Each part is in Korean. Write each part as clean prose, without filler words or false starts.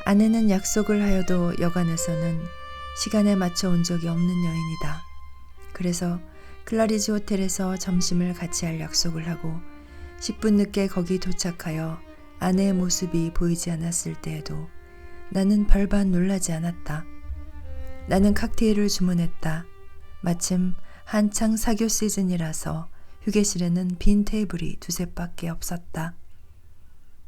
아내는 약속을 하여도 여간에서는 시간에 맞춰 온 적이 없는 여인이다. 그래서 클라리즈 호텔에서 점심을 같이 할 약속을 하고 10분 늦게 거기 도착하여 아내의 모습이 보이지 않았을 때에도 나는 별반 놀라지 않았다. 나는 칵테일을 주문했다. 마침 한창 사교 시즌이라서 휴게실에는 빈 테이블이 두세 밖에 없었다.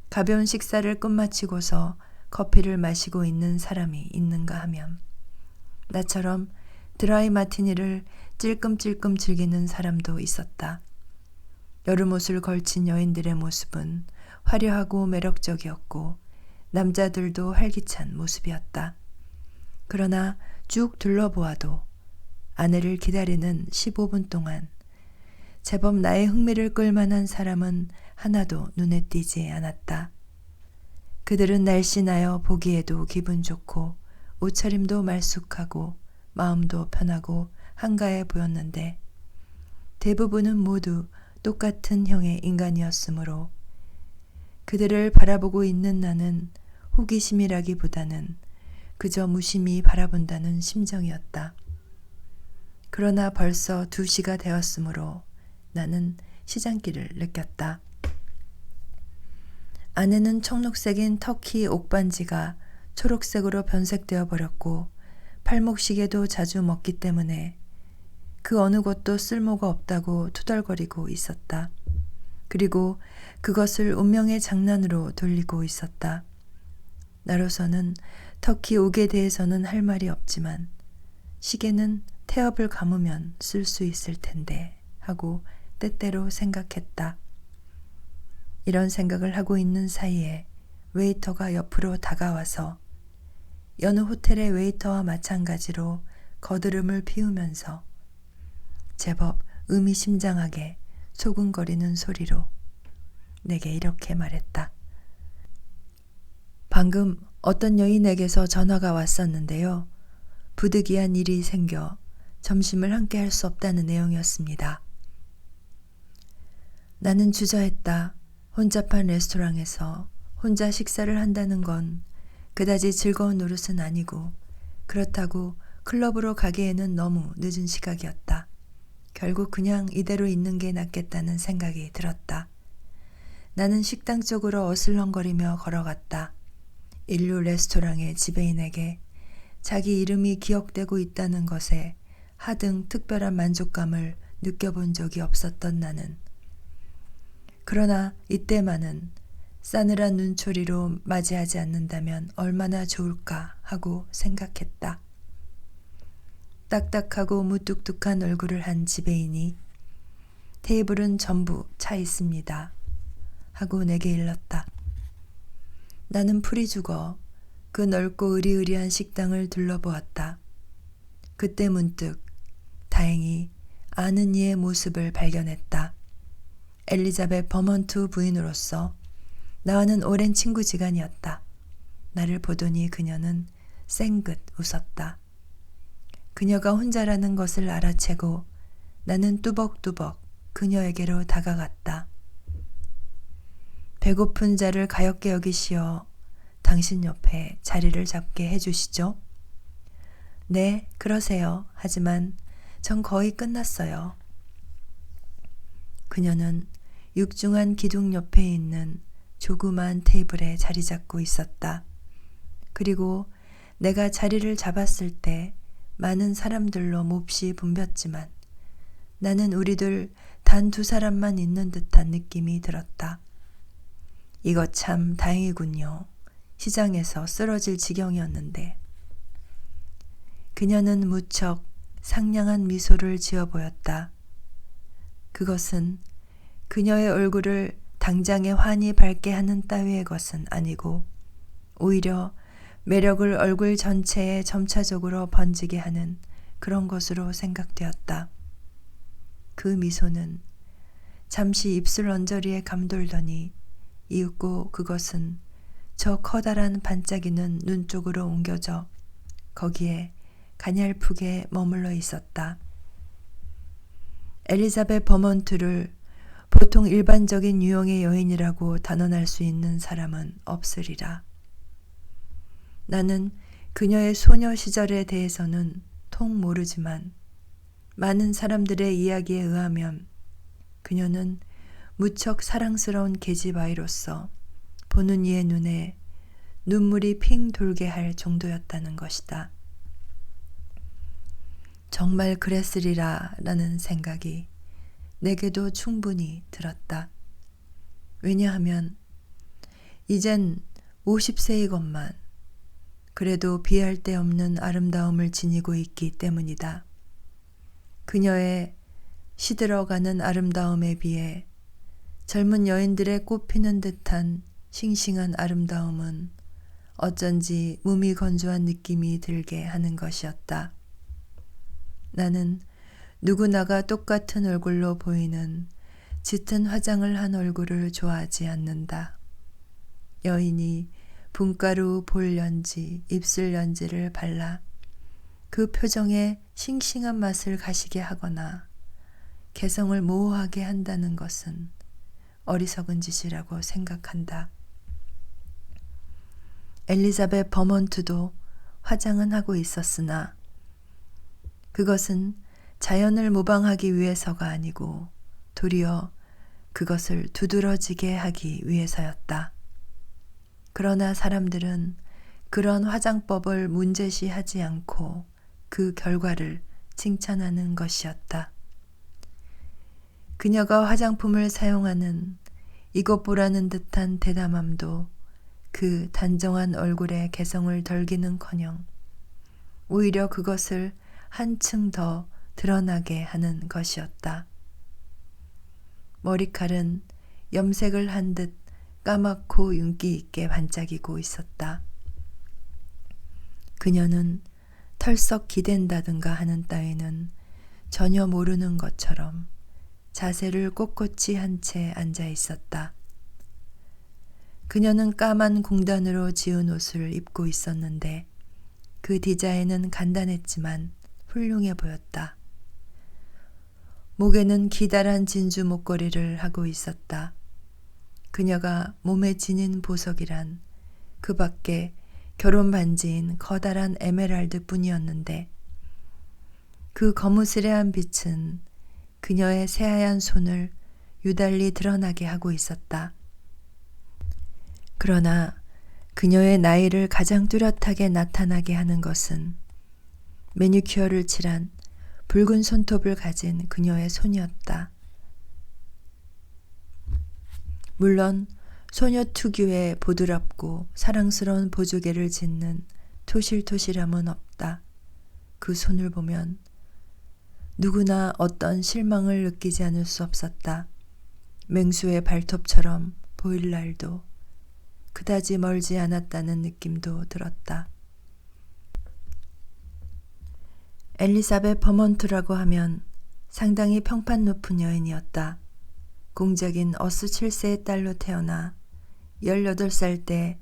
가벼운 식사를 끝마치고서 커피를 마시고 있는 사람이 있는가 하면 나처럼 드라이 마티니를 찔끔찔끔 즐기는 사람도 있었다. 여름옷을 걸친 여인들의 모습은 화려하고 매력적이었고 남자들도 활기찬 모습이었다. 그러나 쭉 둘러보아도 아내를 기다리는 15분 동안 제법 나의 흥미를 끌만한 사람은 하나도 눈에 띄지 않았다. 그들은 날씬하여 보기에도 기분 좋고 옷차림도 말쑥하고 마음도 편하고 한가해 보였는데 대부분은 모두 똑같은 형의 인간이었으므로 그들을 바라보고 있는 나는 호기심이라기보다는 그저 무심히 바라본다는 심정이었다. 그러나 벌써 2시가 되었으므로 나는 시장길을 느꼈다. 아내는 청록색인 터키 옥반지가 초록색으로 변색되어 버렸고 팔목시계도 자주 먹기 때문에 그 어느 곳도 쓸모가 없다고 투덜거리고 있었다. 그리고 그것을 운명의 장난으로 돌리고 있었다. 나로서는 터키 옥에 대해서는 할 말이 없지만 시계는 태엽을 감으면 쓸 수 있을 텐데 하고 때때로 생각했다. 이런 생각을 하고 있는 사이에 웨이터가 옆으로 다가와서 여느 호텔의 웨이터와 마찬가지로 거드름을 피우면서 제법 의미심장하게 소근거리는 소리로 내게 이렇게 말했다. 방금 어떤 여인에게서 전화가 왔었는데요. 부득이한 일이 생겨 점심을 함께 할 수 없다는 내용이었습니다. 나는 주저했다. 혼잡한 레스토랑에서 혼자 식사를 한다는 건 그다지 즐거운 노릇은 아니고 그렇다고 클럽으로 가기에는 너무 늦은 시각이었다. 결국 그냥 이대로 있는 게 낫겠다는 생각이 들었다. 나는 식당 쪽으로 어슬렁거리며 걸어갔다. 인류 레스토랑의 지배인에게 자기 이름이 기억되고 있다는 것에 하등 특별한 만족감을 느껴본 적이 없었던 나는 그러나 이때만은 싸늘한 눈초리로 맞이하지 않는다면 얼마나 좋을까 하고 생각했다. 딱딱하고 무뚝뚝한 얼굴을 한 지배인이 테이블은 전부 차 있습니다 하고 내게 일렀다. 나는 풀이 죽어 그 넓고 으리으리한 식당을 둘러보았다. 그때 문득 다행히 아는 이의 모습을 발견했다. 엘리자벳 버먼트 부인으로서 나와는 오랜 친구지간이었다. 나를 보더니 그녀는 쌩긋 웃었다. 그녀가 혼자라는 것을 알아채고 나는 뚜벅뚜벅 그녀에게로 다가갔다. 배고픈 자를 가엾게 여기시어 당신 옆에 자리를 잡게 해주시죠. 네, 그러세요. 하지만 전 거의 끝났어요. 그녀는 육중한 기둥 옆에 있는 조그만 테이블에 자리 잡고 있었다. 그리고 내가 자리를 잡았을 때 많은 사람들로 몹시 붐볐지만 나는 우리들 단 2사람만 있는 듯한 느낌이 들었다. 이거 참 다행이군요. 시장에서 쓰러질 지경이었는데. 그녀는 무척 상냥한 미소를 지어 보였다. 그것은 그녀의 얼굴을 당장에 환히 밝게 하는 따위의 것은 아니고 오히려 매력을 얼굴 전체에 점차적으로 번지게 하는 그런 것으로 생각되었다. 그 미소는 잠시 입술 언저리에 감돌더니 이윽고 그것은 저 커다란 반짝이는 눈 쪽으로 옮겨져 거기에 가냘프게 머물러 있었다. 엘리자벳 버먼트를 보통 일반적인 유형의 여인이라고 단언할 수 있는 사람은 없으리라. 나는 그녀의 소녀 시절에 대해서는 통 모르지만 많은 사람들의 이야기에 의하면 그녀는 무척 사랑스러운 계집아이로서 보는 이의 눈에 눈물이 핑 돌게 할 정도였다는 것이다. 정말 그랬으리라 라는 생각이 내게도 충분히 들었다. 왜냐하면 이젠 50세이건만 그래도 비할 데 없는 아름다움을 지니고 있기 때문이다. 그녀의 시들어가는 아름다움에 비해 젊은 여인들의 꽃피는 듯한 싱싱한 아름다움은 어쩐지 무미건조한 느낌이 들게 하는 것이었다. 나는 누구나가 똑같은 얼굴로 보이는 짙은 화장을 한 얼굴을 좋아하지 않는다. 여인이 분가루, 볼연지, 입술연지를 발라 그 표정에 싱싱한 맛을 가시게 하거나 개성을 모호하게 한다는 것은 어리석은 짓이라고 생각한다. 엘리자벳 버먼트도 화장은 하고 있었으나 그것은 자연을 모방하기 위해서가 아니고 도리어 그것을 두드러지게 하기 위해서였다. 그러나 사람들은 그런 화장법을 문제시하지 않고 그 결과를 칭찬하는 것이었다. 그녀가 화장품을 사용하는 이것 보라는 듯한 대담함도 그 단정한 얼굴의 개성을 덜기는커녕 오히려 그것을 한층 더 드러나게 하는 것이었다. 머리칼은 염색을 한 듯 까맣고 윤기 있게 반짝이고 있었다. 그녀는 털썩 기댄다든가 하는 따위는 전혀 모르는 것처럼 자세를 꼿꼿이 한 채 앉아 있었다. 그녀는 까만 공단으로 지은 옷을 입고 있었는데 그 디자인은 간단했지만 훌륭해 보였다. 목에는 기다란 진주 목걸이를 하고 있었다. 그녀가 몸에 지닌 보석이란 그 밖에 결혼 반지인 커다란 에메랄드 뿐이었는데 그 거무스레한 빛은 그녀의 새하얀 손을 유달리 드러나게 하고 있었다. 그러나 그녀의 나이를 가장 뚜렷하게 나타나게 하는 것은 매니큐어를 칠한 붉은 손톱을 가진 그녀의 손이었다. 물론 소녀 특유의 보드랍고 사랑스러운 보조개를 짓는 토실토실함은 없다. 그 손을 보면 누구나 어떤 실망을 느끼지 않을 수 없었다. 맹수의 발톱처럼 보일 날도 그다지 멀지 않았다는 느낌도 들었다. 엘리자벳 버먼트라고 하면 상당히 평판 높은 여인이었다. 공작인 어스 7세의 딸로 태어나 18살 때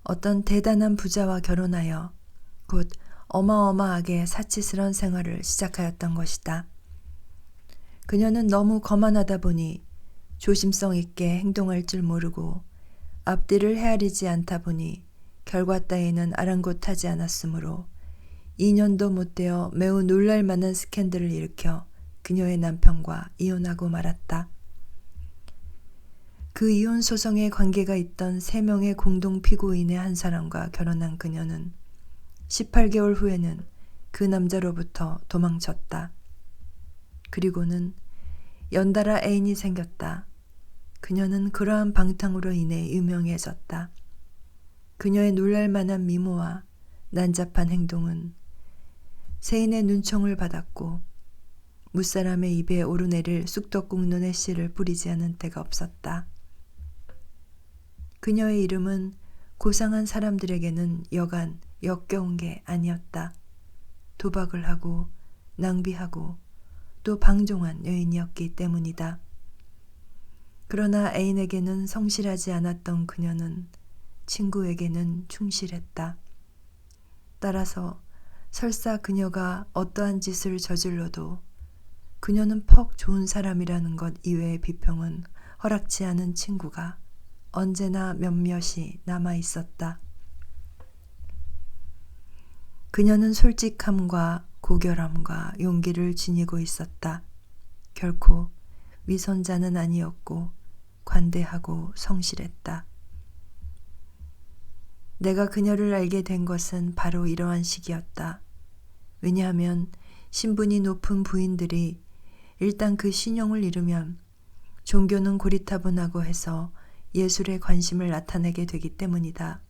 어떤 대단한 부자와 결혼하여 곧 어마어마하게 사치스러운 생활을 시작하였던 것이다. 그녀는 너무 거만하다 보니 조심성 있게 행동할 줄 모르고 앞뒤를 헤아리지 않다 보니 결과 따위는 아랑곳하지 않았으므로 2년도 못 되어 매우 놀랄만한 스캔들을 일으켜 그녀의 남편과 이혼하고 말았다. 그 이혼 소송에 관계가 있던 3명의 공동 피고인의 한 사람과 결혼한 그녀는 18개월 후에는 그 남자로부터 도망쳤다. 그리고는 연달아 애인이 생겼다. 그녀는 그러한 방탕으로 인해 유명해졌다. 그녀의 놀랄만한 미모와 난잡한 행동은 세인의 눈총을 받았고 무사람의 입에 오르내릴 쑥떡국눈의 씨를 뿌리지 않은 때가 없었다. 그녀의 이름은 고상한 사람들에게는 여간 역겨운 게 아니었다. 도박을 하고 낭비하고 또 방종한 여인이었기 때문이다. 그러나 애인에게는 성실하지 않았던 그녀는 친구에게는 충실했다. 따라서 설사 그녀가 어떠한 짓을 저질러도 그녀는 퍽 좋은 사람이라는 것 이외의 비평은 허락지 않은 친구가 언제나 몇몇이 남아 있었다. 그녀는 솔직함과 고결함과 용기를 지니고 있었다. 결코 위선자는 아니었고 관대하고 성실했다. 내가 그녀를 알게 된 것은 바로 이러한 시기였다. 왜냐하면 신분이 높은 부인들이 일단 그 신용을 잃으면 종교는 고리타분하고 해서 예술에 관심을 나타내게 되기 때문이다.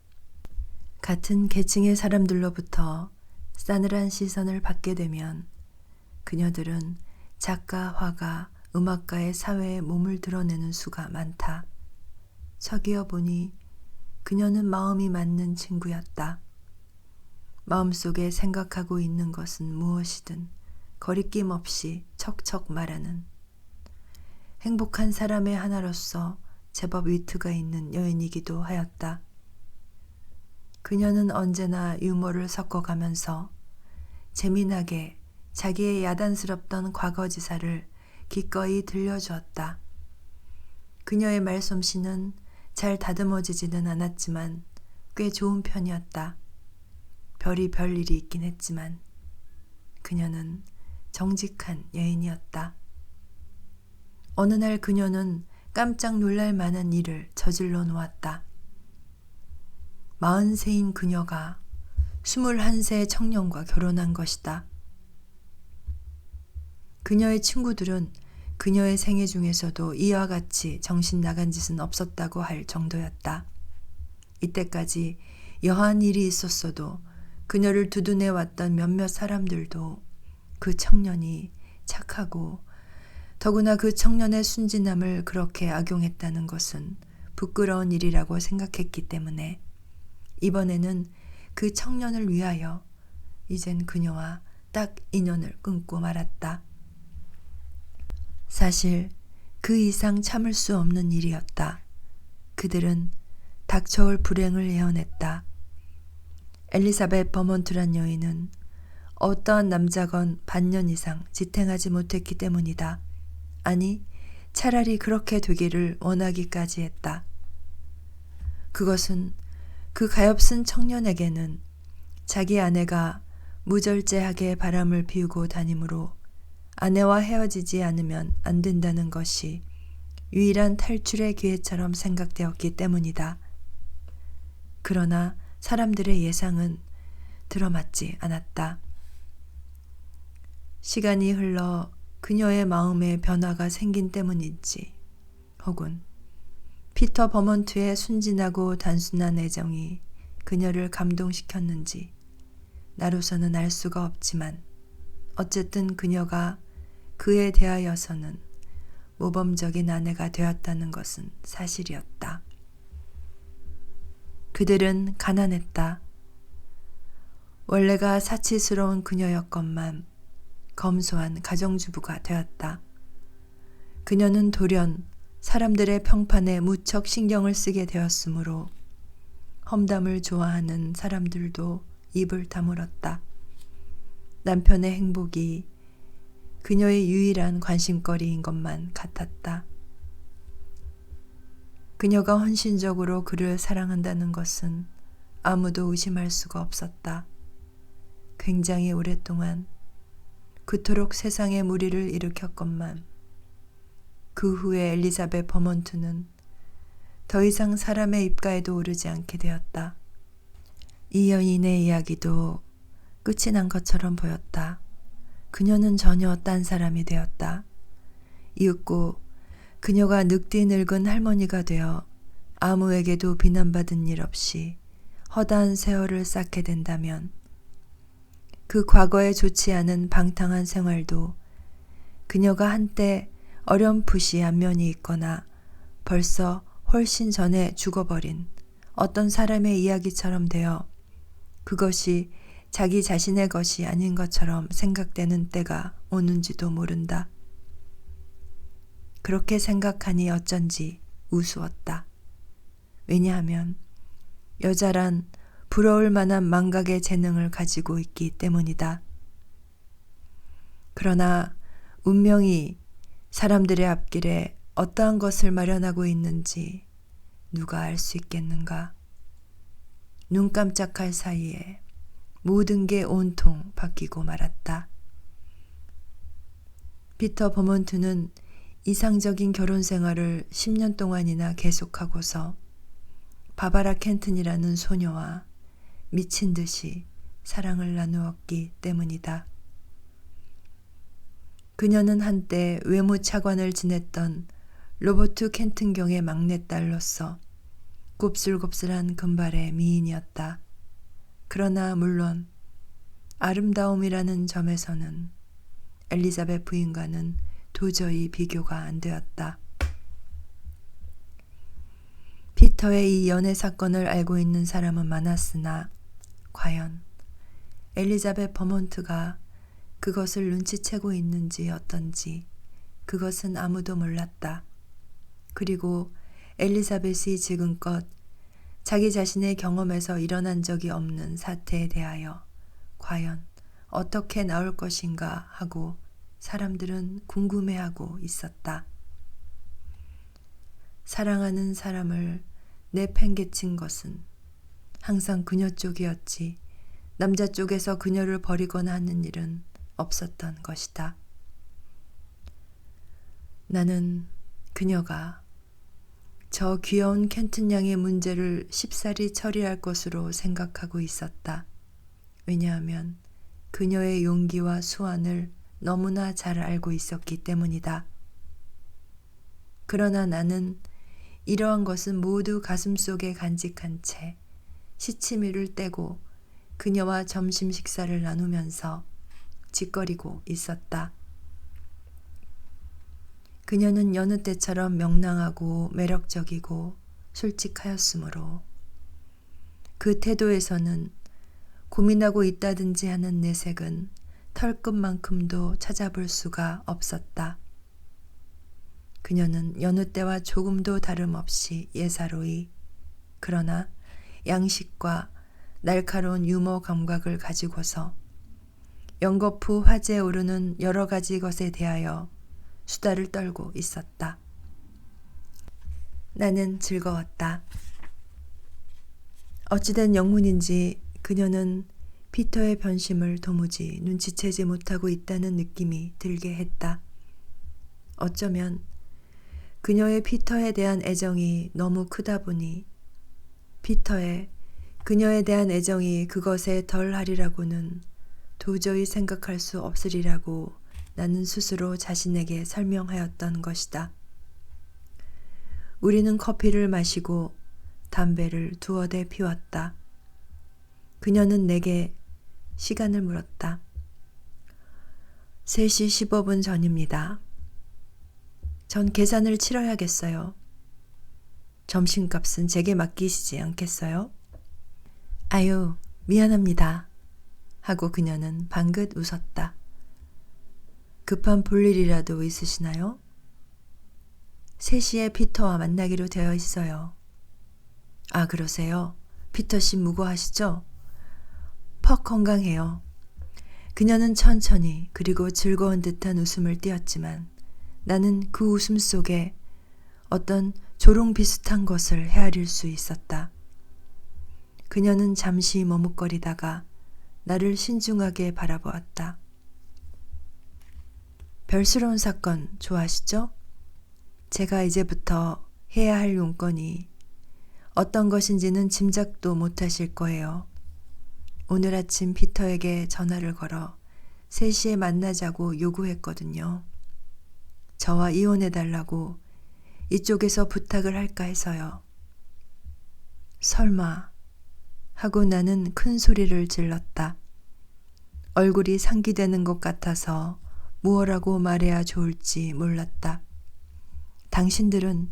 같은 계층의 사람들로부터 싸늘한 시선을 받게 되면 그녀들은 작가, 화가, 음악가의 사회에 몸을 드러내는 수가 많다. 서기어 보니 그녀는 마음이 맞는 친구였다. 마음속에 생각하고 있는 것은 무엇이든 거리낌 없이 척척 말하는 행복한 사람의 하나로서 제법 위트가 있는 여인이기도 하였다. 그녀는 언제나 유머를 섞어가면서 재미나게 자기의 야단스럽던 과거지사를 기꺼이 들려주었다. 그녀의 말솜씨는 잘 다듬어지지는 않았지만 꽤 좋은 편이었다. 별이 별 일이 있긴 했지만 그녀는 정직한 여인이었다. 어느 날 그녀는 깜짝 놀랄 만한 일을 저질러 놓았다. 43인 그녀가 21세 청년과 결혼한 것이다. 그녀의 친구들은 그녀의 생애 중에서도 이와 같이 정신 나간 짓은 없었다고 할 정도였다. 이때까지 여한 일이 있었어도 그녀를 두둔해 왔던 몇몇 사람들도 그 청년이 착하고 더구나 그 청년의 순진함을 그렇게 악용했다는 것은 부끄러운 일이라고 생각했기 때문에 이번에는 그 청년을 위하여 이젠 그녀와 딱 인연을 끊고 말았다. 사실 그 이상 참을 수 없는 일이었다. 그들은 닥쳐올 불행을 예언했다. 엘리자벳 버먼트란 여인은 어떠한 남자건 반년 이상 지탱하지 못했기 때문이다. 아니, 차라리 그렇게 되기를 원하기까지 했다. 그것은 그 가엾은 청년에게는 자기 아내가 무절제하게 바람을 피우고 다니므로 아내와 헤어지지 않으면 안 된다는 것이 유일한 탈출의 기회처럼 생각되었기 때문이다. 그러나 사람들의 예상은 들어맞지 않았다. 시간이 흘러 그녀의 마음에 변화가 생긴 때문인지 혹은 피터 버먼트의 순진하고 단순한 애정이 그녀를 감동시켰는지 나로서는 알 수가 없지만 어쨌든 그녀가 그에 대하여서는 모범적인 아내가 되었다는 것은 사실이었다. 그들은 가난했다. 원래가 사치스러운 그녀였건만 검소한 가정주부가 되었다. 그녀는 돌연 사람들의 평판에 무척 신경을 쓰게 되었으므로 험담을 좋아하는 사람들도 입을 다물었다. 남편의 행복이 그녀의 유일한 관심거리인 것만 같았다. 그녀가 헌신적으로 그를 사랑한다는 것은 아무도 의심할 수가 없었다. 굉장히 오랫동안 그토록 세상에 무리를 일으켰건만 그 후에 엘리자벳 버먼트는 더 이상 사람의 입가에도 오르지 않게 되었다. 이 여인의 이야기도 끝이 난 것처럼 보였다. 그녀는 전혀 딴 사람이 되었다. 이윽고 그녀가 늑디 늙은 할머니가 되어 아무에게도 비난받은 일 없이 허다한 세월을 쌓게 된다면 그 과거에 좋지 않은 방탕한 생활도 그녀가 한때 어렴풋이 안면이 있거나 벌써 훨씬 전에 죽어버린 어떤 사람의 이야기처럼 되어 그것이 자기 자신의 것이 아닌 것처럼 생각되는 때가 오는지도 모른다. 그렇게 생각하니 어쩐지 우스웠다. 왜냐하면 여자란 부러울 만한 망각의 재능을 가지고 있기 때문이다. 그러나 운명이 사람들의 앞길에 어떠한 것을 마련하고 있는지 누가 알 수 있겠는가? 눈 깜짝할 사이에 모든 게 온통 바뀌고 말았다. 피터 버몬트는 이상적인 결혼 생활을 10년 동안이나 계속하고서 바바라 켄튼이라는 소녀와 미친 듯이 사랑을 나누었기 때문이다. 그녀는 한때 외무차관을 지냈던 로버트 켄튼경의 막내딸로서 곱슬곱슬한 금발의 미인이었다. 그러나 물론 아름다움이라는 점에서는 엘리자베트 부인과는 도저히 비교가 안 되었다. 피터의 이 연애 사건을 알고 있는 사람은 많았으나 과연 엘리자베트 버몬트가 그것을 눈치채고 있는지 어떤지 그것은 아무도 몰랐다. 그리고 엘리자벳이 지금껏 자기 자신의 경험에서 일어난 적이 없는 사태에 대하여 과연 어떻게 나올 것인가 하고 사람들은 궁금해하고 있었다. 사랑하는 사람을 내팽개친 것은 항상 그녀 쪽이었지 남자 쪽에서 그녀를 버리거나 하는 일은 없었던 것이다. 나는 그녀가 저 귀여운 켄튼 양의 문제를 쉽사리 처리할 것으로 생각하고 있었다. 왜냐하면 그녀의 용기와 수완을 너무나 잘 알고 있었기 때문이다. 그러나 나는 이러한 것은 모두 가슴속에 간직한 채 시치미를 떼고 그녀와 점심 식사를 나누면서 짓거리고 있었다. 그녀는 여느 때처럼 명랑하고 매력적이고 솔직하였으므로 그 태도에서는 고민하고 있다든지 하는 내색은 털끝만큼도 찾아볼 수가 없었다. 그녀는 여느 때와 조금도 다름없이 예사로이 그러나 양식과 날카로운 유머 감각을 가지고서 연거푸 화제에 오르는 여러 가지 것에 대하여 수다를 떨고 있었다. 나는 즐거웠다. 어찌된 영문인지 그녀는 피터의 변심을 도무지 눈치채지 못하고 있다는 느낌이 들게 했다. 어쩌면 그녀의 피터에 대한 애정이 너무 크다 보니 피터의 그녀에 대한 애정이 그것에 덜하리라고는 도저히 생각할 수 없으리라고 나는 스스로 자신에게 설명하였던 것이다. 우리는 커피를 마시고 담배를 두어 대 피웠다. 그녀는 내게 시간을 물었다. 3시 15분 전입니다. 전 계산을 치러야겠어요. 점심값은 제게 맡기시지 않겠어요? 아유, 미안합니다. 하고 그녀는 방긋 웃었다. 급한 볼일이라도 있으시나요? 3시에 피터와 만나기로 되어 있어요. 아, 그러세요? 피터 씨 무고하시죠? 퍽 건강해요. 그녀는 천천히 그리고 즐거운 듯한 웃음을 띄었지만 나는 그 웃음 속에 어떤 조롱 비슷한 것을 헤아릴 수 있었다. 그녀는 잠시 머뭇거리다가 나를 신중하게 바라보았다. 별스러운 사건 좋아하시죠? 제가 이제부터 해야 할 용건이 어떤 것인지는 짐작도 못하실 거예요. 오늘 아침 피터에게 전화를 걸어 3시에 만나자고 요구했거든요. 저와 이혼해달라고 이쪽에서 부탁을 할까 해서요. 설마 하고 나는 큰 소리를 질렀다. 얼굴이 상기되는 것 같아서 무엇라고 말해야 좋을지 몰랐다. 당신들은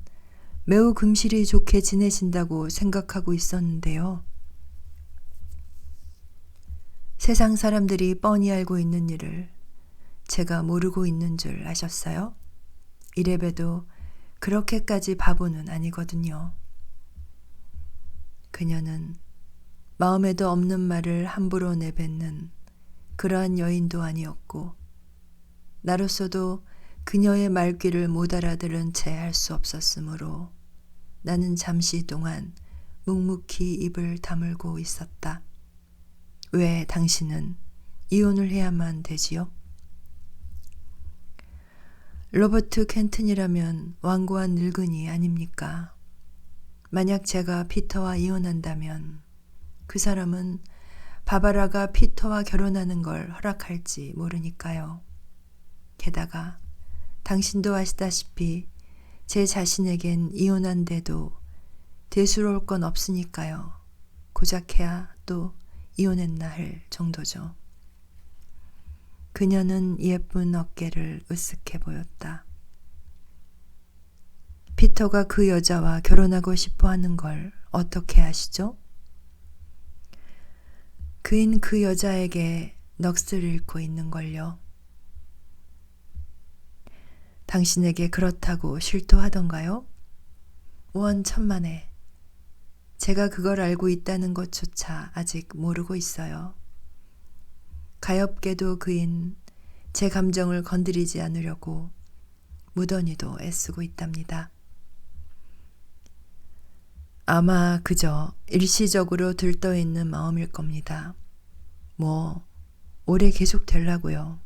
매우 금실이 좋게 지내신다고 생각하고 있었는데요. 세상 사람들이 뻔히 알고 있는 일을 제가 모르고 있는 줄 아셨어요? 이래봬도 그렇게까지 바보는 아니거든요. 그녀는 마음에도 없는 말을 함부로 내뱉는 그러한 여인도 아니었고 나로서도 그녀의 말귀를 못 알아들은 채 할 수 없었으므로 나는 잠시 동안 묵묵히 입을 다물고 있었다. 왜 당신은 이혼을 해야만 되지요? 로버트 켄튼이라면 완고한 늙은이 아닙니까? 만약 제가 피터와 이혼한다면 그 사람은 바바라가 피터와 결혼하는 걸 허락할지 모르니까요. 게다가 당신도 아시다시피 제 자신에겐 이혼한데도 대수로울 건 없으니까요. 고작해야 또 이혼했나 할 정도죠. 그녀는 예쁜 어깨를 으쓱해 보였다. 피터가 그 여자와 결혼하고 싶어 하는 걸 어떻게 아시죠? 그인 그 여자에게 넋을 잃고 있는걸요. 당신에게 그렇다고 실토하던가요? 원천만에. 제가 그걸 알고 있다는 것조차 아직 모르고 있어요. 가엾게도 그인 제 감정을 건드리지 않으려고 무던히도 애쓰고 있답니다. 아마 그저 일시적으로 들떠있는 마음일 겁니다. 뭐 오래 계속 되려고요.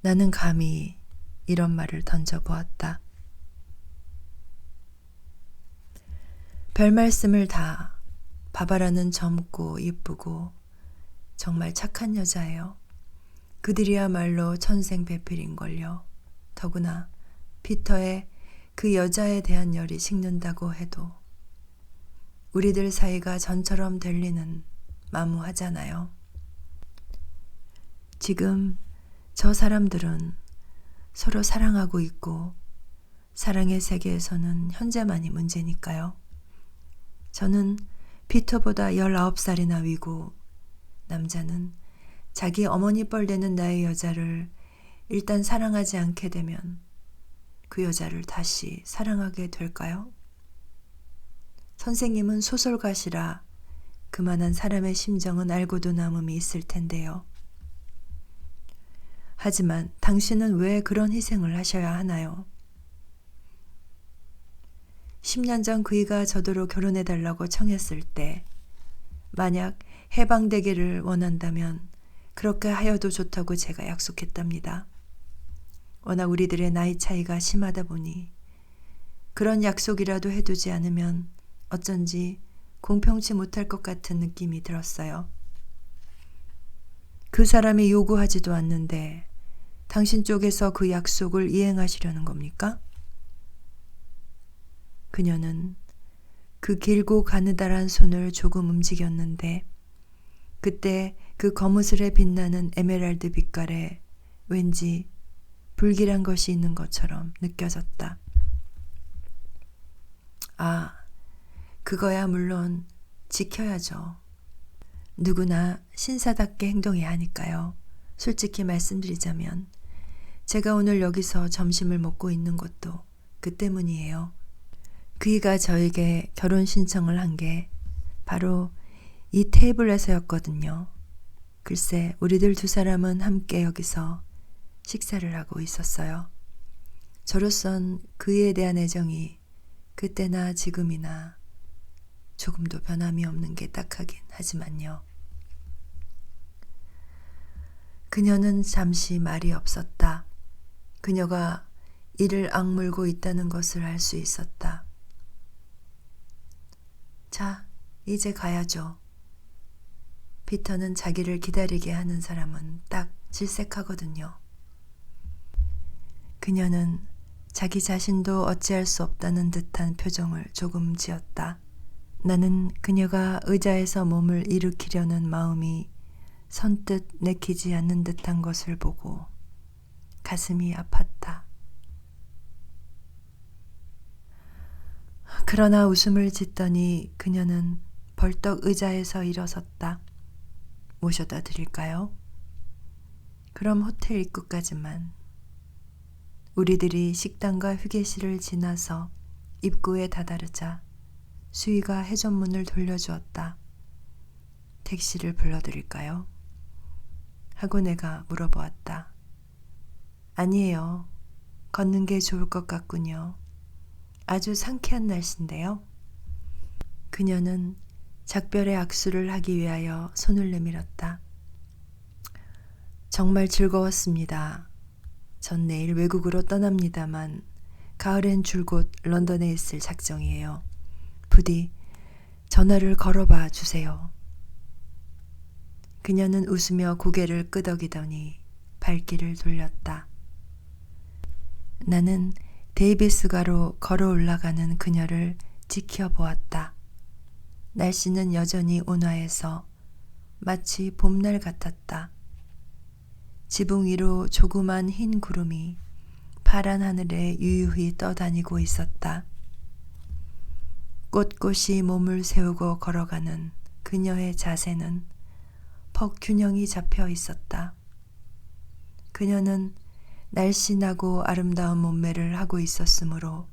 나는 감히 이런 말을 던져보았다. 별 말씀을 다. 바바라는 젊고 예쁘고 정말 착한 여자예요. 그들이야말로 천생배필인걸요. 더구나 피터의 그 여자에 대한 열이 식는다고 해도 우리들 사이가 전처럼 될 리는 마무하잖아요. 지금 저 사람들은 서로 사랑하고 있고 사랑의 세계에서는 현재만이 문제니까요. 저는 피터보다 19살이나 위고 남자는 자기 어머니 뻘 되는 나의 여자를 일단 사랑하지 않게 되면 그 여자를 다시 사랑하게 될까요? 선생님은 소설가시라 그만한 사람의 심정은 알고도 남음이 있을 텐데요. 하지만 당신은 왜 그런 희생을 하셔야 하나요? 10년 전 그이가 저더러 결혼해달라고 청했을 때 만약 해방되기를 원한다면 그렇게 하여도 좋다고 제가 약속했답니다. 워낙 우리들의 나이 차이가 심하다 보니 그런 약속이라도 해두지 않으면 어쩐지 공평치 못할 것 같은 느낌이 들었어요. 그 사람이 요구하지도 않는데 당신 쪽에서 그 약속을 이행하시려는 겁니까? 그녀는 그 길고 가느다란 손을 조금 움직였는데 그때 그 거무스레 빛나는 에메랄드 빛깔에 왠지 불길한 것이 있는 것처럼 느껴졌다. 아, 그거야 물론 지켜야죠. 누구나 신사답게 행동해야 하니까요. 솔직히 말씀드리자면 제가 오늘 여기서 점심을 먹고 있는 것도 그 때문이에요. 그이가 저에게 결혼 신청을 한 게 바로 이 테이블에서였거든요. 글쎄 우리들 두 사람은 함께 여기서 식사를 하고 있었어요. 저로선 그에 대한 애정이 그때나 지금이나 조금도 변함이 없는 게 딱하긴 하지만요. 그녀는 잠시 말이 없었다. 그녀가 이를 악물고 있다는 것을 알 수 있었다. 자, 이제 가야죠. 피터는 자기를 기다리게 하는 사람은 딱 질색하거든요. 그녀는 자기 자신도 어찌할 수 없다는 듯한 표정을 조금 지었다. 나는 그녀가 의자에서 몸을 일으키려는 마음이 선뜻 내키지 않는 듯한 것을 보고 가슴이 아팠다. 그러나 웃음을 짓더니 그녀는 벌떡 의자에서 일어섰다. 모셔다 드릴까요? 그럼 호텔 입구까지만. 우리들이 식당과 휴게실을 지나서 입구에 다다르자 수희가 해전문을 돌려주었다. 택시를 불러드릴까요? 하고 내가 물어보았다. 아니에요. 걷는 게 좋을 것 같군요. 아주 상쾌한 날씨인데요. 그녀는 작별의 악수를 하기 위하여 손을 내밀었다. 정말 즐거웠습니다. 전 내일 외국으로 떠납니다만 가을엔 줄곧 런던에 있을 작정이에요. 부디 전화를 걸어봐 주세요. 그녀는 웃으며 고개를 끄덕이더니 발길을 돌렸다. 나는 데이비스가로 걸어 올라가는 그녀를 지켜보았다. 날씨는 여전히 온화해서 마치 봄날 같았다. 지붕 위로 조그만 흰 구름이 파란 하늘에 유유히 떠다니고 있었다. 꼿꼿이 몸을 세우고 걸어가는 그녀의 자세는 퍽 균형이 잡혀 있었다. 그녀는 날씬하고 아름다운 몸매를 하고 있었으므로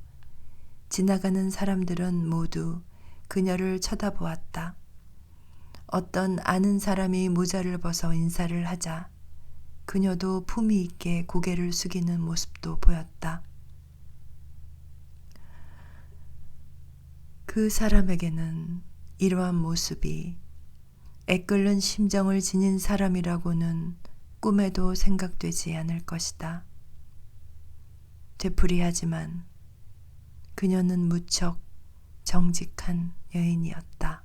지나가는 사람들은 모두 그녀를 쳐다보았다. 어떤 아는 사람이 모자를 벗어 인사를 하자 그녀도 품위 있게 고개를 숙이는 모습도 보였다. 그 사람에게는 이러한 모습이 애끓는 심정을 지닌 사람이라고는 꿈에도 생각되지 않을 것이다. 되풀이하지만 그녀는 무척 정직한 여인이었다.